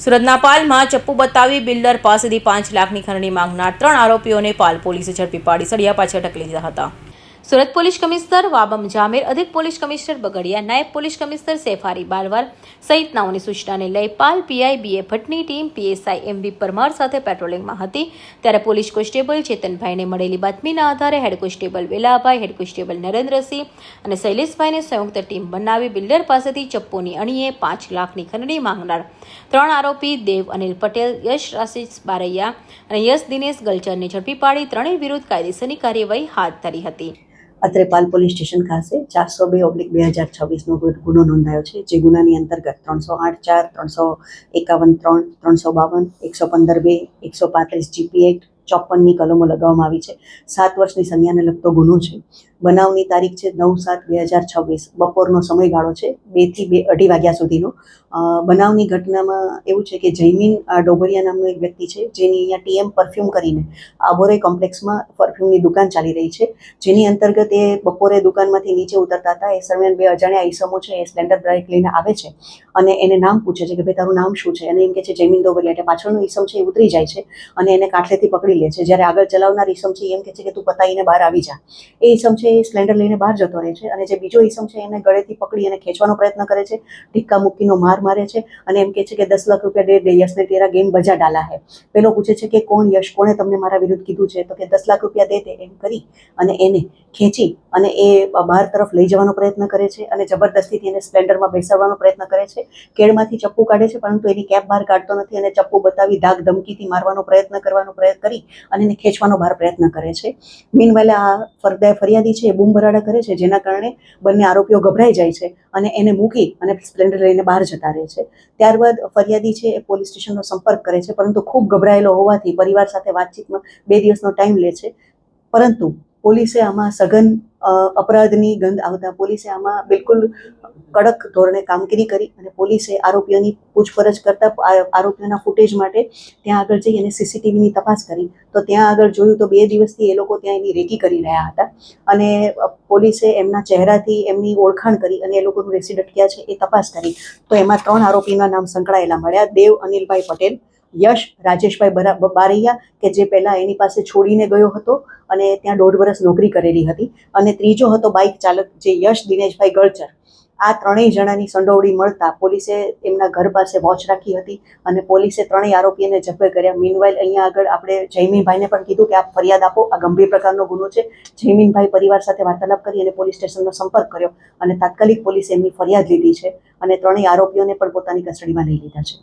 સુરતના પાલમાં ચપ્પુ બતાવી બિલ્ડર પાસેથી 5 લાખની ખંડણી માંગનાર 3 આરોપીઓને પાલ પોલીસે ઝડપી પાડી સળિયા પાછળ ઢકલી દીધા હતા. સુરત પોલીસ કમિશનર વાબમ જામેર, અધિક પોલીસ કમિશનર બગડિયા, નાયબ પોલીસ કમિશનર સૈફારી બાલવાર સહિતનાઓની સૂચનાને લઈ પાલ પીઆઈ બીએ ભટ્ટની ટીમ પીએસઆઈ એમવી પરમાર સાથે પેટ્રોલિંગમાં હતી. ત્યારે પોલીસ કોન્સ્ટેબલ ચેતનભાઈને મળેલી બાતમીના આધારે head constable Velabhai, head constable Narendrasinh અને શૈલેષભાઈને સંયુક્ત ટીમ બનાવી બિલ્ડર પાસેથી ચપ્પુની અણીએ 5 લાખની ખંડણી માંગનાર 3 આરોપી દેવ અનિલ પટેલ, યશ આશિષ બારૈયા અને યશ દિનેશ ગલચરને ઝડપી પાડી ત્રણેય વિરુદ્ધ કાયદેસરની કાર્યવાહી હાથ ધરી હતી. અત્રે પાલ પોલીસ સ્ટેશન ખાતે 402/2026નો ગુનો નોંધાયો છે, જે ગુનાની અંતર્ગત 308(4), 351(3), 352, 115(2), 135 જીપી એક્ટ 54ની કલમો લગાવવામાં આવી છે. 7 વર્ષની સંજ્ઞાને લગતો ગુનો છે. બનાવની તારીખ છે 9/7/2026, બપોરનો સમયગાળો છે 2 થી 2:30 વાગ્યા સુધીનો. બનાવની ઘટનામાં એવું છે કે જયમીન ડોબરિયા નામનો એક વ્યક્તિ છે, જેની અહીંયા ટીએમ પરફ્યુમ કરીને આબોરે કોમ્પ્લેક્સમાં પરફ્યુમની દુકાન ચાલી રહી છે, જેની અંતર્ગત એ બપોરે દુકાનમાંથી નીચે ઉતરતા હતા. એ દરમિયાન 2 અજાણ્યા ઈસમો છે એ સ્પ્લેન્ડર બાઇક લઈને આવે છે અને એને નામ પૂછે છે કે ભાઈ તારું નામ શું છે, અને એમ કે છે જયમીન ડોબરિયા. એટલે પાછળનો ઈસમ છે એ ઉતરી જાય છે અને એને કાંઠેથી પકડી લે છે. જ્યારે આગળ ચલાવનાર ઈસમ છે એમ કે છે કે તું પતાઈને બહાર આવી જા. એ ઈસમ છે એ સ્પ્લેન્ડર લઈને બહાર જતો રહે છે અને જે બીજો ઈસમ છે એને ગળેથી પકડી અને ખેંચવાનો પ્રયત્ન કરે છે, ઢીક્કા મુક્કીનો માર મારે છે અને એમ કહે છે કે 10 લાખ રૂપિયા દે, યશને તેરા ગેમ બજા ડાલા હે. પેલો પૂછે છે કે કોણ યશ, કોણે તમને મારા વિરુદ્ધ કીધું છે? તો કે 10 લાખ રૂપિયા દે એમ કરી અને એને ખેંચી અને એ બહાર તરફ લઈ જવાનો પ્રયત્ન કરે છે અને જબરદસ્તીથી એને સ્પ્લેન્ડરમાં બેસાડવાનો પ્રયત્ન કરે છે. કેડમાંથી ચપ્પુ કાઢે છે, પરંતુ એની કેપ બહાર કાઢતો નથી અને ચપ્પુ બતાવી ધાક ધમકીથી મારવાનો પ્રયત્ન કરી અને એને ખેંચવાનો બહાર પ્રયત્ન કરે છે. મીનવાઇલ આ ફરિયાદી છે એ બૂમ બરાડા કરે છે, જેના કારણે બંને આરોપીઓ ગભરાઈ જાય છે અને એને મૂકી અને સ્પ્લેન્ડર લઈને બહાર જતા રહે છે. ત્યારબાદ ફરિયાદી છે એ પોલીસ સ્ટેશનનો સંપર્ક કરે છે, પરંતુ ખૂબ ગભરાયેલો હોવાથી પરિવાર સાથે વાતચીતમાં 2 દિવસનો ટાઈમ લે છે. પરંતુ પોલીસે આમાં સઘન અપરાધની ગંધ આવતા પોલીસે આમાં બિલકુલ કડક ધોરણે કામગીરી કરી અને પોલીસે આરોપીઓની પૂછપરછ કરતા આરોપીઓના ફૂટેજ માટે ત્યાં આગળ જઈ અને સીસીટીવીની તપાસ કરી. તો ત્યાં આગળ જોયું તો 2 દિવસથી એ લોકો ત્યાં એની રેકી કરી રહ્યા હતા અને પોલીસે એમના ચહેરાથી એમની ઓળખાણ કરી અને એ લોકોનું રેસિડન્ટ ક્યાં છે એ તપાસ કરી. તો એમાં 3 આરોપીના નામ સંકળાયેલા મળ્યા: દેવ અનિલભાઈ પટેલ, યશ રાજેશભાઈ બારૈયા, કે જે પહેલાં એની પાસે છોડીને ગયો હતો અને ત્યાં 1.5 વર્ષ નોકરી કરેલી હતી, અને ત્રીજો હતો બાઇક ચાલક જે યશ દિનેશભાઈ ગળચર. આ 3 જણાની સંડોવણી મળતા પોલીસે એમના ઘર પાસે વોચ રાખી હતી અને પોલીસે 3 આરોપીઓને ઝડપે કર્યા. મીનવાઇલ અહીંયા આગળ આપણે જયમીનભાઈને પણ કીધું કે આપ ફરિયાદ આપો, આ ગંભીર પ્રકારનો ગુનો છે. જયમીનભાઈ પરિવાર સાથે વાર્તાલાપ કરી અને પોલીસ સ્ટેશનનો સંપર્ક કર્યો અને તાત્કાલિક પોલીસે એમની ફરિયાદ લીધી છે અને 3 આરોપીઓને પણ પોતાની કસ્ટડીમાં લઈ લીધા છે.